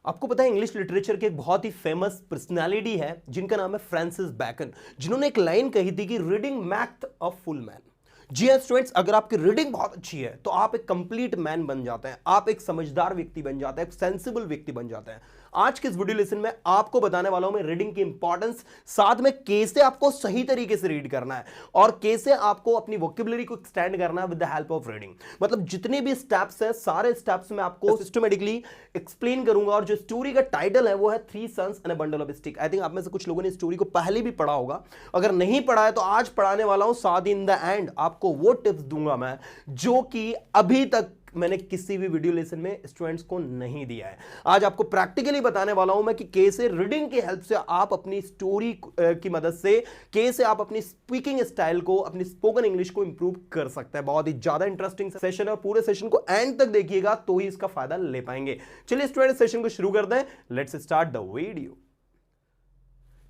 आपको पता है इंग्लिश लिटरेचर के एक बहुत ही फेमस पर्सनालिटी है जिनका नाम है फ्रांसिस बैकन, जिन्होंने एक लाइन कही थी कि reading makes a full man. जी हाँ स्टूडेंट्स, अगर आपकी रीडिंग बहुत अच्छी है तो आप एक कंप्लीट मैन बन जाते हैं, आप एक समझदार व्यक्ति बन जाते हैं, एक सेंसिबल व्यक्ति बन जाते हैं। आज के इस वीडियो लेसन में आपको बताने वाला हूं मैं रीडिंग की इंपॉर्टेंस, साथ में कैसे आपको सही तरीके से रीड करना है और कैसे आपको अपनी वोकैबुलरी को एक्सटेंड करना है with the help of reading. मतलब जितने भी स्टेप्स हैं सारे स्टेप्स में आपको सिस्टमेटिकली एक्सप्लेन करूंगा। और जो स्टोरी का टाइटल है वो है three sons and a bundle of stick. I think आप में से कुछ लोगों ने स्टोरी को पहले भी पढ़ा होगा, अगर नहीं पढ़ा है तो आज पढ़ाने वाला हूं। साथ ही इन द एंड आपको वो टिप्स दूंगा मैं जो कि अभी तक मैंने किसी भी वीडियो लेसन में स्टूडेंट्स को नहीं दिया है। आज आपको प्रैक्टिकली बताने वाला हूं मैं कि कैसे रीडिंग की हेल्प से आप अपनी स्टोरी की मदद से कैसे आप अपनी स्पीकिंग स्टाइल को, अपनी स्पोकन इंग्लिश को इंप्रूव कर सकते हैं। बहुत ही ज्यादा इंटरेस्टिंग सेशन है और पूरे सेशन को एंड तक देखिएगा तो ही इसका फायदा ले पाएंगे। चलिए स्टूडेंट सेशन को शुरू करते हैं। Let's start the video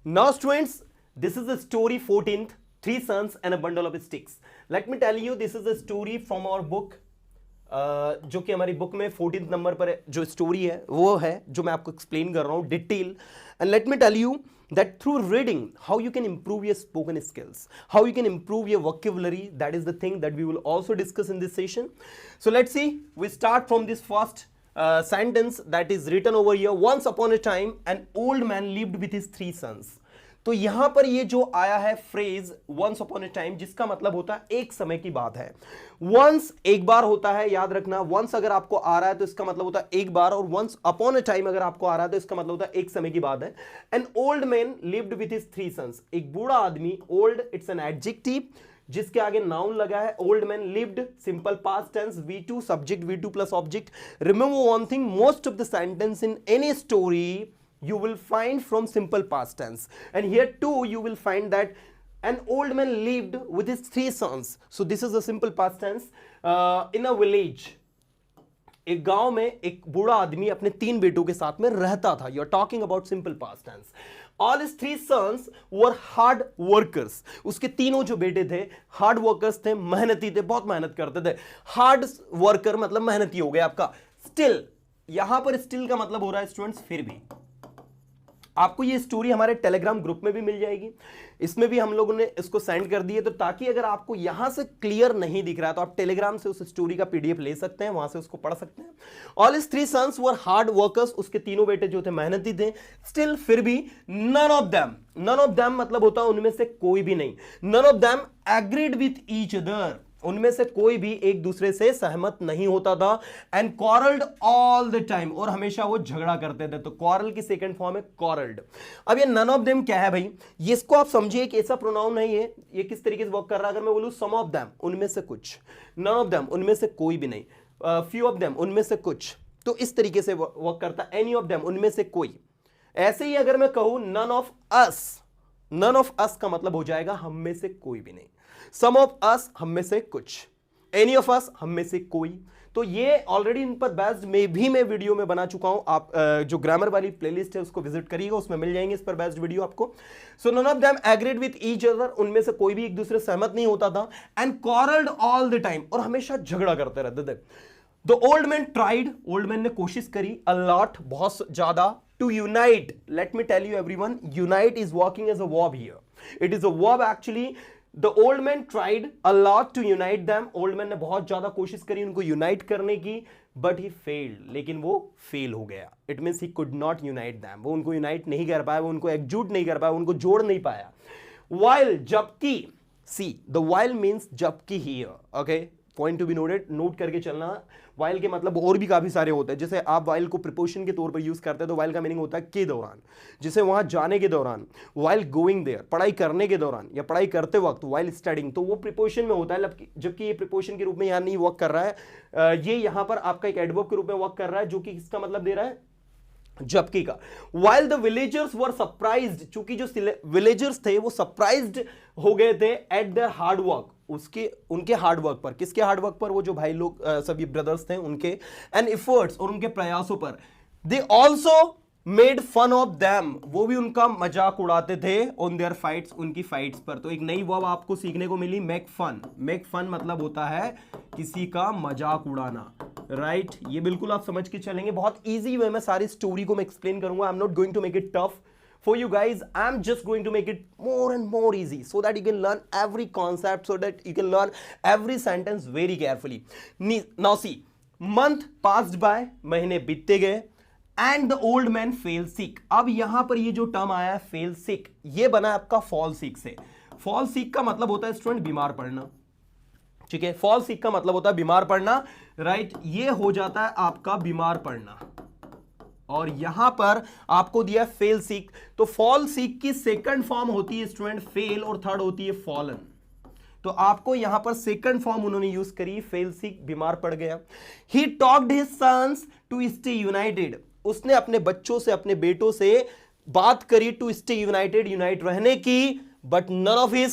now students. This is the story 14th, Three Sons and a Bundle of Sticks. Let me tell you, this is a story from our book. जो कि हमारी book में 14th number पर जो story है वो है जो मैं आपको एक्सप्लेन कर रहा हूं detail. And let me tell you that through reading how you can improve your spoken skills, how you can improve your vocabulary. That is the thing that we will also discuss in this session. So let's see, we start from this first sentence that is written over here. Once upon a time an old man lived with his three sons. तो यहां पर ये जो आया है phrase once upon a time, जिसका मतलब होता है एक समय की बात है। वंस एक बार होता है, याद रखना। वंस अगर आपको आ रहा है तो इसका मतलब होता है एक बार, और वंस अपॉन ए टाइम अगर आपको आ रहा है तो इसका मतलब होता है एक समय की बात है। An old man lived with his three sons. एक बूढ़ा आदमी, ओल्ड इट्स एन एडजेक्टिव जिसके आगे नाउन लगा है। Old man lived, simple past tense, V2 subject, V2 plus object. Remember one thing, most of the sentence in any story you will find from simple past tense, and here too you will find that an old man lived with his three sons. So this is a simple past tense. In a village, एक गांव में एक बूढ़ा आदमी अपने तीन बेटों के साथ में रहता था। You're talking about simple past tense. All his three sons were hard workers. उसके तीनों जो बेटे थे हार्ड वर्कर्स थे, मेहनती थे, बहुत मेहनत करते थे। हार्ड वर्कर मतलब मेहनती हो गया आपका। स्टिल, यहां पर स्टिल का मतलब हो रहा है स्टूडेंट्स फिर भी। आपको ये स्टोरी हमारे टेलीग्राम ग्रुप में भी मिल जाएगी, इसमें भी हम लोगों ने इसको सेंड कर दी है। तो ताकि अगर आपको यहां से क्लियर नहीं दिख रहा है तो आप टेलीग्राम से उस स्टोरी का पीडीएफ ले सकते हैं, वहां से उसको पढ़ सकते हैं। All his three sons were hard workers. उसके तीनों बेटे जो थे मेहनती थे। स्टिल, फिर भी, नन ऑफ देम मतलब होता है उनमें से कोई भी नहीं। None of them agreed with each other. उनमें से कोई भी एक दूसरे से सहमत नहीं होता था। And quarrelled all the time, और हमेशा वो झगड़ा करते थे। तो क्वारल की सेकंड फॉर्म है क्वारल्ड। अब ये नन ऑफ देम क्या है भाई, ये इसको आप समझिए कि ऐसा प्रोनाउन नहीं है। ये किस तरीके से वर्क कर रहा है, अगर मैं बोलूं सम ऑफ देम उनमें से कुछ, नन ऑफ देम उनमें से कोई भी नहीं, फ्यू ऑफ देम उनमें से कुछ, तो इस तरीके से वर्क करता है। एनी ऑफ देम उनमें से कोई। ऐसे ही अगर मैं कहूं none of us, none of us का मतलब हो जाएगा हम में से कोई भी नहीं। सम ऑफ अस हम में से कुछ, एनी ऑफ अस हम में से कोई। तो ये ऑलरेडी इन पर बेस्ड में भी मैं वीडियो में बना चुका हूं। आप जो ग्रामर वाली प्लेलिस्ट है उसको विजिट करिएगा, उसमें मिल जाएंगे इस पर बेस्ड वीडियो आपको। So none of them agreed with each other, उनमें से कोई भी एक दूसरे से सहमत नहीं होता था। And quarrelled all the time, और हमेशा झगड़ा करते रहते थे। The old man tried, old man ने कोशिश करी, अ लॉट बहुत ज्यादा, to unite. Let me tell you everyone, unite is working as a verb here. It is a verb actually. The old man tried a lot to unite them. Old man ने बहुत ज्यादा कोशिश करी उनको unite करने की, but he failed. लेकिन वो फेल हो गया। It means he could not unite them. वो उनको यूनाइट नहीं कर पाया, वो उनको एकजुट नहीं कर पाया, उनको जोड़ नहीं पाया। While, जबकि, see, the while means जबकि here, okay? Point to be noted, note करके चलना। वाइल के मतलब और भी काफी सारे होते हैं। जैसे आप वाइल को प्रिपोजिशन के तौर पर यूज करते हैं तो वाइल का मीनिंग होता है के दौरान, जैसे वहां जाने के दौरान, वाइल गोइंग देयर, पढ़ाई करने के दौरान या पढ़ाई करते वक्त, वाइल स्टडिंग, तो वो प्रिपोजिशन में होता है। जबकि ये प्रिपोजिशन के रूप में यहां नहीं वर्क कर रहा है, ये यहां पर आपका एक एडवर्ब के रूप में वर्क कर रहा है, जो कि इसका मतलब दे रहा है जबकि का। While the villagers were surprised, चूंकि जो विलेजर्स थे वो सरप्राइज्ड हो गए थे एट देयर हार्ड वर्क, उसके उनके हार्ड वर्क पर। किसके हार्ड वर्क पर, वो जो भाई लोग सभी ब्रदर्स थे उनके, एंड एफर्ट्स, और उनके प्रयासों पर। They also made fun of them, वो भी उनका मजाक उड़ाते थे, ऑन देयर फाइट्स, उनकी फाइट्स पर। तो एक नई वर्ब आपको सीखने को मिली, मेक फन। मेक फन मतलब होता है किसी का मजाक उड़ाना, राइट ये बिल्कुल आप समझ के चलेंगे, बहुत इजी वे में सारी स्टोरी को मैं एक्सप्लेन करूंगा। I am not going to make it tough for you guys. I'm just going to make it more and more easy so that you can learn every concept, so that you can learn every sentence very carefully. Now see, month passed by, महीने बीतते गए, and the old man fell sick. अब यहां पर ये जो term आया है फेल सिक, ये बना आपका फॉल सिक से। फॉल सिक का मतलब होता है स्टूडेंट बीमार पड़ना, ठीक है। फॉल सिक का मतलब होता है बीमार पड़ना, राइट। ये हो जाता है आपका बीमार पड़ना, और यहां पर आपको दिया फेल सिक। तो फॉल सिक की सेकंड फॉर्म होती है स्टूडेंट फेल, और थर्ड होती है फॉलन। तो आपको यहां पर सेकंड फॉर्म उन्होंने यूज करी, फेल सिक, बीमार पड़ गया। He talked his sons to stay united, उसने अपने बच्चों से, अपने बेटों से बात करी टू स्टे यूनाइटेड, यूनाइट रहने की, but none of his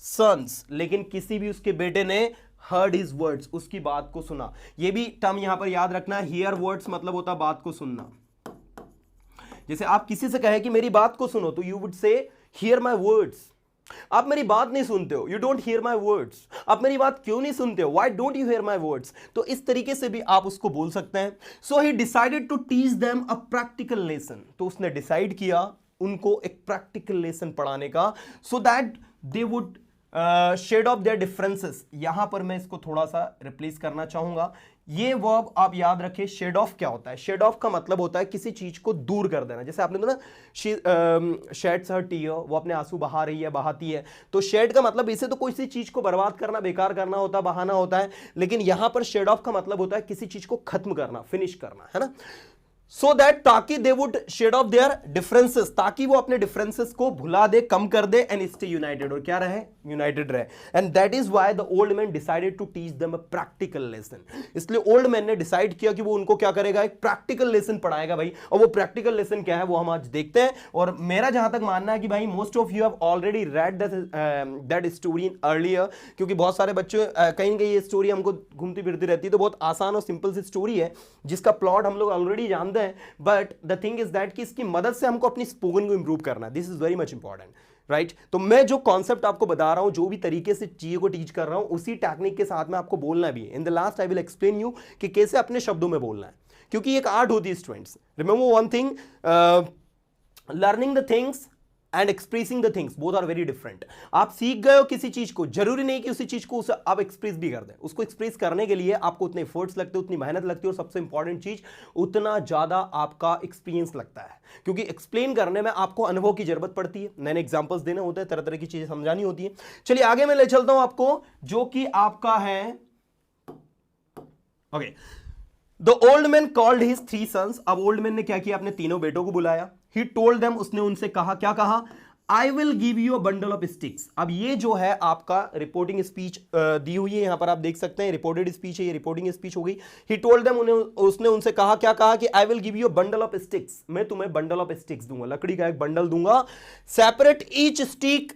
sons, लेकिन किसी भी उसके बेटे ने heard his words, उसकी बात को सुना। ये भी टर्म यहां पर याद रखना, hear words मतलब होता है बात को सुनना। जैसे आप किसी से कहे कि मेरी बात को सुनो, तो you would say hear my words। आप मेरी बात नहीं सुनते हो, you don't hear my words। आप मेरी बात क्यों नहीं सुनते हो, why don't you hear my words। तो इस तरीके से भी आप उसको बोल सकते हैं। So he decided to teach them a practical lesson, तो उसने डिसाइड किया उनको एक प्रैक्टिकल लेसन पढ़ाने का, so that they would shed off their differences. यहां पर मैं इसको थोड़ा सा रिप्लेस करना चाहूंगा। ये वर्ब आप याद रखें, शेड ऑफ क्या होता है? शेड ऑफ का मतलब होता है किसी चीज को दूर कर देना। जैसे आपने तो ना शेड्स हर टीयर, वो अपने आंसू बहा रही है, बहाती है। तो शेड का मतलब इसे तो किसी चीज को बर्बाद करना, बेकार करना होता है, बहाना होता है, लेकिन यहां पर शेड ऑफ का मतलब होता है किसी चीज को खत्म करना, फिनिश करना, है ना। सो दैट, ताकि they would shed off their differences, ताकि वो अपने डिफरेंसेस को भुला दे, कम कर दे, एंड स्टे यूनाइटेड, और क्या रहे? यूनाइटेड रहे। And that is why the old man decided to teach them a practical lesson. इसलिए ओल्ड मैन ने डिसाइड किया कि वो उनको क्या करेगा? एक प्रैक्टिकल लेसन पढ़ाएगा भाई। और वो प्रैक्टिकल लेसन क्या है वो हम आज देखते हैं। और मेरा जहां तक मानना है कि भाई most of you have already read that story in earlier, क्योंकि बहुत सारे बच्चे कहीं कहीं ये स्टोरी हमको घूमती फिरती रहती है। तो बहुत आसान और सिंपल सी स्टोरी है जिसका प्लॉट हम लोग ऑलरेडी जानते हैं, but the thing is that कि इसकी मदद से हमको अपनी स्पोकन को इंप्रूव करना है। This is very much important, right. तो मैं जो कॉन्सेप्ट आपको बता रहा हूं, जो भी तरीके से चीजों को टीच कर रहा हूं, उसी टेक्निक के साथ में आपको बोलना भी है। In the last I will explain you कि कैसे अपने शब्दों में बोलना है, क्योंकि एक आर्ट होती है students. Remember one thing, learning the things and expressing the things both are very different. आप सीख गए हो किसी चीज को, जरूरी नहीं कि उसी चीज को उसे आप एक्सप्रेस भी कर दें। उसको एक्सप्रेस करने के लिए आपको उतने एफर्ट्स लगते हैं, उतनी मेहनत लगती है, और सबसे इंपॉर्टेंट चीज उतना ज्यादा आपका एक्सपीरियंस लगता है, क्योंकि एक्सप्लेन करने में आपको अनुभव की जरूरत पड़ती है, नए नए एग्जाम्पल्स देने होते हैं, तरह तरह की चीजें समझानी होती है। चलिए आगे मैं ले चलता हूं आपको, जो कि आपका है okay. The old man called his 3 sons. अब ओल्ड मैन ने क्या किया? अपने तीनों बेटों को बुलाया। ही टोल्ड देम, उसने उनसे कहा, क्या कहा? आई will give you a bundle of sticks. अब ये जो है आपका रिपोर्टिंग स्पीच दी हुई है, यहां पर आप देख सकते हैं रिपोर्टेड स्पीच है, ये रिपोर्टिंग स्पीच हो गई। ही टोल्ड देम, उसने उनसे कहा, क्या कहा? कि आई will give you a bundle of sticks, मैं तुम्हें बंडल ऑफ स्टिक्स दूंगा, लकड़ी का एक बंडल दूंगा। सेपरेट ईच स्टिक,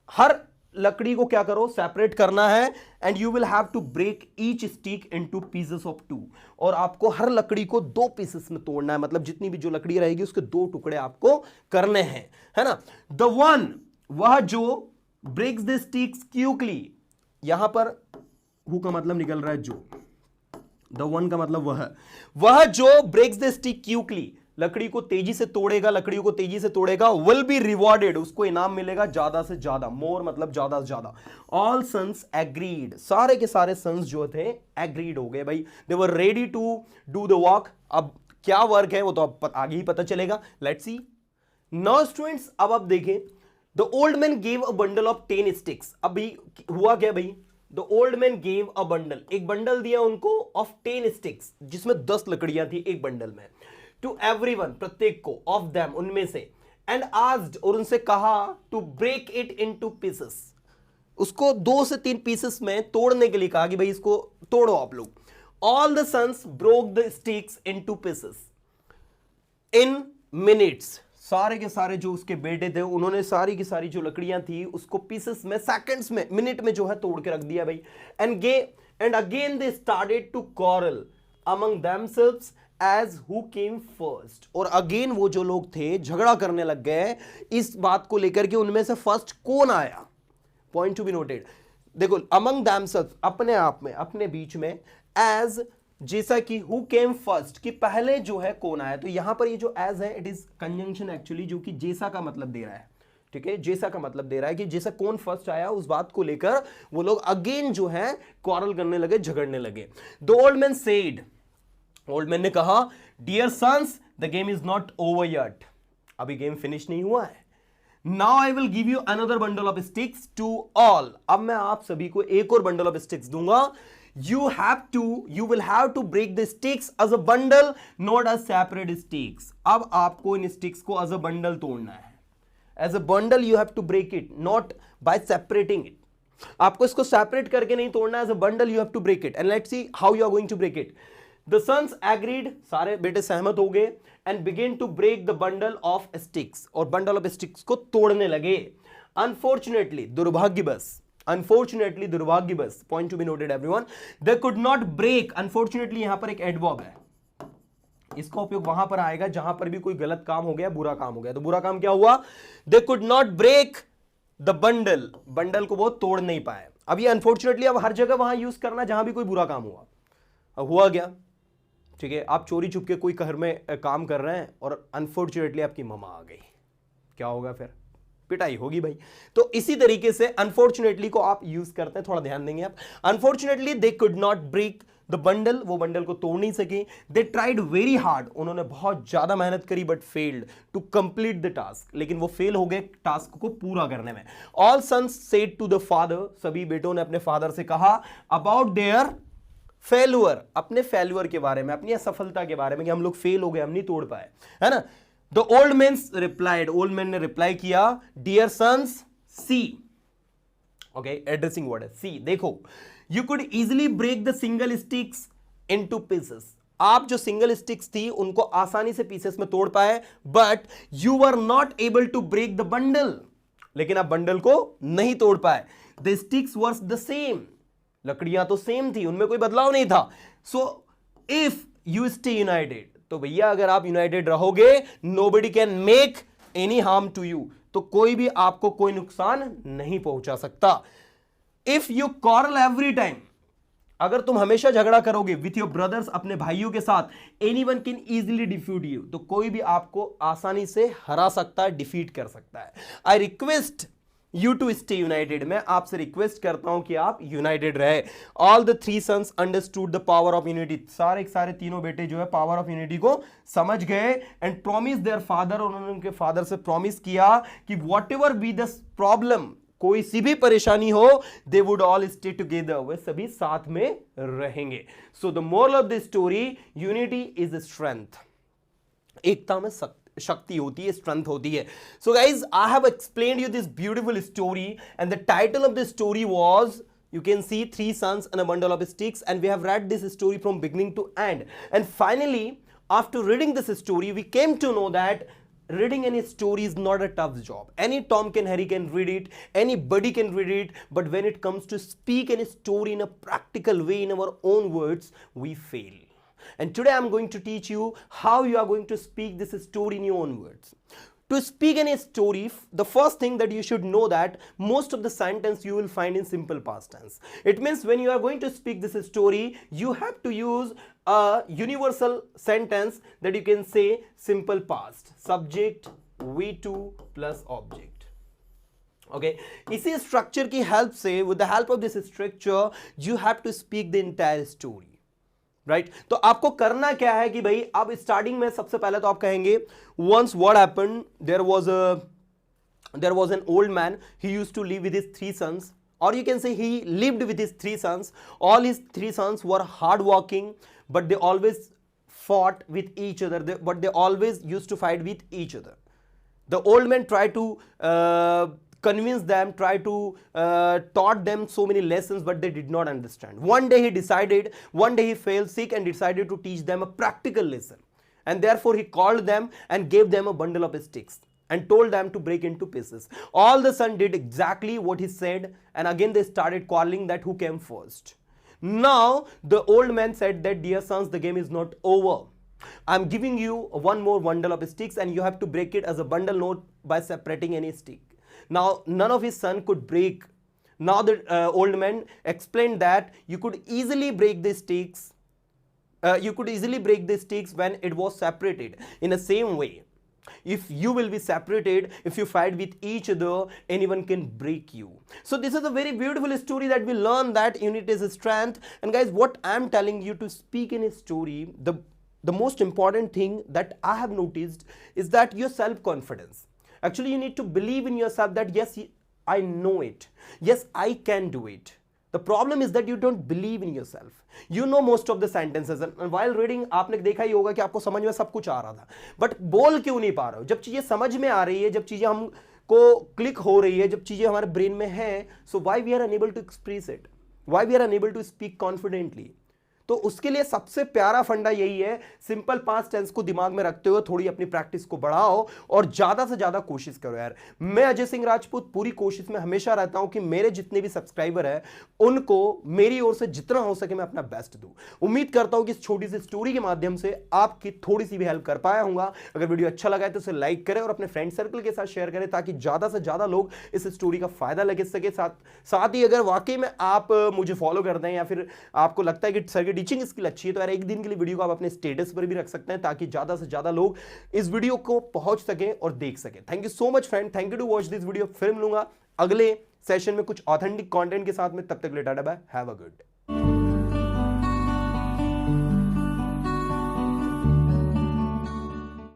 हर लकड़ी को क्या करो? सेपरेट करना है। And you will have to break each stick into pieces of 2, और आपको हर लकड़ी को 2 पीसेस में तोड़ना है, मतलब जितनी भी जो लकड़ी रहेगी उसके 2 टुकड़े आपको करने हैं, है ना। द वन, वह जो ब्रेक्स द स्टिक्स क्विकली, यहां पर हु का मतलब निकल रहा है जो, द वन का मतलब वह जो ब्रेक्स द स्टिक क्विकली, लकड़ी को तेजी से तोड़ेगा, लकड़ियों को तेजी से तोड़ेगा, विल बी रिवॉर्डेड, उसको इनाम मिलेगा ज्यादा से ज्यादा। मोर मतलब ज्यादा से ज्यादा। ऑल सन्स एग्रीड, सारे के सारे सन्स जो थे एग्रीड हो गए भाई, they were ready to do the work. अब क्या वर्क है वो तो अब आगे ही पता चलेगा, लेट्स सी। नाउ स्टूडेंट्स, अब आप देखें, the old man gave a bundle of 10 sticks. अभी हुआ क्या भाई? The old man gave a bundle, एक बंडल दिया उनको, ऑफ 10 स्टिक्स, जिसमें 10 लकड़ियां थी एक बंडल में। टू एवरीवन, प्रत्येक को, ऑफ देम, उनमें से। एंड आस्क्ड, और उनसे कहा, to break it into pieces, उसको 2 से 3 पीसेस में तोड़ने के लिए कहा कि भाई इसको तोड़ो आप लोग। All the sons broke the sticks into pieces in minutes, सारे के सारे जो उसके बेटे थे उन्होंने सारी की सारी जो लकड़ियां थी उसको पीसेस में, सेकंड्स में, मिनट में जो है तोड़ के रख दिया भाई। And again they started to quarrel among themselves as who came first, और अगेन वो जो लोग थे झगड़ा करने लग गए इस बात को लेकर के उनमें से फर्स्ट कौन आया। पॉइंट टू बी नोटेड, देखो, among themselves, अपने आप में, अपने बीच में, as जैसा कि हु केम फर्स्ट, कि पहले जो है कौन आया। तो यहां पर ये जो एज है इट इज कंजंक्शन एक्चुअली, जो कि जैसा का मतलब दे रहा है, ठीक है, जैसा का मतलब दे रहा है कि जैसा कौन फर्स्ट आया उस बात को लेकर वो लोग अगेन जो है क्वारल करने लगे, झगड़ने लगे। The old man said, old man ने कहा, dear sons the game is not over yet, अभी गेम फिनिश नहीं हुआ है। Now I will give you another bundle of sticks to all, अब मैं आप सभी को एक और बंडल ऑफ स्टिक्स दूंगा। you will have to break the sticks as a bundle, not as separate sticks। अब आपको इन स्टिक्स को as a bundle तोड़ना है, as a bundle you have to break it, not by separating it। आपको इसको separate करके नहीं तोड़ना, as a bundle you have to break it, and let's see how you are going to break it। The sons agreed, सारे बेटे सहमत हो गए, and began to break the bundle of sticks, और bundle of sticks को तोड़ने लगे। Unfortunately, दुर्भाग्यवश, अनफॉर्चुनेटली दुर्भाग्यवश, point to be noted everyone, they could not break. Unfortunately यहां पर एक एडवर्ब है, इसका उपयोग वहां पर आएगा जहां पर भी कोई गलत काम हो गया, बुरा काम हो गया। तो बुरा काम क्या हुआ, they could not break the bundle, bundle को वो तोड़ नहीं पाए। अब ये अनफॉर्चुनेटली अब हर जगह वहां यूज करना जहां भी कोई बुरा काम हुआ। अब हुआ गया, ठीक है, आप चोरी छुप के कोई घर में काम कर रहे हैं और अनफॉर्चुनेटली आपकी ममा आ गई, क्या होगा फिर, पिटाई होगी भाई। तो इसी तरीके से अनफॉर्चुनेटली को आप यूज करते हैं, थोड़ा ध्यान देंगे आप। Unfortunately they could not break the bundle, वो बंडल को तोड़ नहीं सके। दे ट्राइड वेरी हार्ड, उन्होंने बहुत ज्यादा मेहनत करी, but failed to complete the task, लेकिन वो फेल हो गए टास्क को पूरा करने में। All sons said to the father, सभी बेटों ने अपने फादर से कहा, अबाउट देयर फेल्यूर, अपने फेल्यूर के बारे में, अपनी असफलता के बारे में, कि हम लोग फेल हो गए, हम नहीं तोड़ पाए, है ना। The old man replied, old man ने रिप्लाई किया, dear sons, see, okay, addressing word है see, देखो, you could easily break the single sticks into pieces। आप जो सिंगल स्टिक्स थी उनको आसानी से पीसेस में तोड़ पाए, but you were not able to break the bundle, लेकिन आप बंडल को नहीं तोड़ पाए। The sticks were the same, लकड़ियां तो सेम थी, उनमें कोई बदलाव नहीं था। So if you stay united, तो भैया अगर आप यूनाइटेड रहोगे, nobody can make any harm to you, तो कोई भी आपको कोई नुकसान नहीं पहुंचा सकता। If you quarrel every time, अगर तुम हमेशा झगड़ा करोगे विथ योर ब्रदर्स, अपने भाइयों के साथ, anyone can easily defeat you, तो कोई भी आपको आसानी से हरा सकता है, डिफीट कर सकता है। I request you to stay united, मैं आपसे रिक्वेस्ट करता हूं कि आप यूनाइटेड रहे। All the three sons understood the power of unity, सारे तीनों बेटे जो है पावर ऑफ यूनिटी को समझ गए। एंड प्रॉमिस देयर फादर, उन्होंने उनके फादर से प्रॉमिस किया कि whatever be the problem, कोई सी भी परेशानी हो, they would all stay together, वे सभी साथ में रहेंगे। So the moral of the story, unity is strength, एकता में शक्ति होती है, स्ट्रेंथ होती है। So guys, I have explained you this beautiful story, and the title of the story was, you can see, three sons and a bundle of sticks, and we have read this story from beginning to end. And finally, after reading this story, we came to know that reading any story is not a tough job. Any Tom can, Harry can read it, anybody can read it, but when it comes to speak any story in a practical way, in our own words, we fail. And today I'm going to teach you how you are going to speak this story in your own words. To speak any story, the first thing that you should know that most of the sentence you will find in simple past tense. It means when you are going to speak this story, you have to use a universal sentence that you can say simple past, subject, V2 plus object. Okay, इसी structure की help से, with the help of this structure, you have to speak the entire story. Right तो आपको करना क्या है कि भाई अब स्टार्टिंग में सबसे पहले तो आप कहेंगे, once what happened, there was an old man, he used to live with his three sons, or you can say he lived with his three sons. All his three sons were hard working, but they always fought with each other, but they always used to fight with each other. The old man tried to convince them, try to taught them so many lessons, but they did not understand. One day he fell sick and decided to teach them a practical lesson, and therefore he called them and gave them a bundle of sticks and told them to break into pieces. All the sons did exactly what he said, and again they started quarreling that who came first. Now the old man said that, dear sons, the game is not over. I'm giving you one more bundle of sticks, and you have to break it as a bundle, not by separating any stick. Now none of his son could break. Now the old man explained that you could easily break the sticks you could easily break the stakes when it was separated. In the same way, if you will be separated, if you fight with each other, anyone can break you. So this is a very beautiful story that we learn that unity is a strength. And guys, what I'm telling you to speak in a story, the most important thing that I have noticed is that your self confidence. Actually, you need to believe in yourself that yes, I know it, yes, I can do it. The problem is that you don't believe in yourself. You know most of the sentences, and while reading आपने देखा ही होगा कि आपको समझ में सब कुछ आ रहा था, बट बोल क्यों नहीं पा रहे हो? जब चीजें समझ में आ रही है, जब चीजें हमको क्लिक हो रही है, जब चीजें हमारे ब्रेन में है, so why we are unable to express it? Why we are unable to speak confidently? तो उसके लिए सबसे प्यारा फंडा यही है, सिंपल पास्ट टेंस को दिमाग में रखते हुए थोड़ी अपनी प्रैक्टिस को बढ़ाओ और ज्यादा से ज्यादा कोशिश करो यार। मैं अजय सिंह राजपूत पूरी कोशिश में हमेशा रहता हूं कि मेरे जितने भी सब्सक्राइबर हैं उनको मेरी ओर से जितना हो सके मैं अपना बेस्ट दूं। उम्मीद करता हूं कि इस छोटी सी स्टोरी के माध्यम से आपकी थोड़ी सी भी हेल्प कर पाया हूंगा। अगर वीडियो अच्छा लगा है तो उसे लाइक करें और अपने फ्रेंड सर्कल के साथ शेयर करें ताकि ज्यादा से ज्यादा लोग इस स्टोरी का फायदा लगे सके। साथ ही अगर वाकई में आप मुझे फॉलो कर दें या फिर आपको लगता है कि सर की टीचिंग स्किल अच्छी है तो यार एक दिन के लिए वीडियो को आप अपने स्टेटस पर भी रख सकते हैं ताकि ज्यादा से ज्यादा लोग इस वीडियो को पहुंच सकें और देख सकें। Thank you so much friend, thank you to watch this video. फिर मिलूंगा अगले सेशन में कुछ ऑथेंटिक कंटेंट के साथ में, तब तक ले tata bye, have a good day.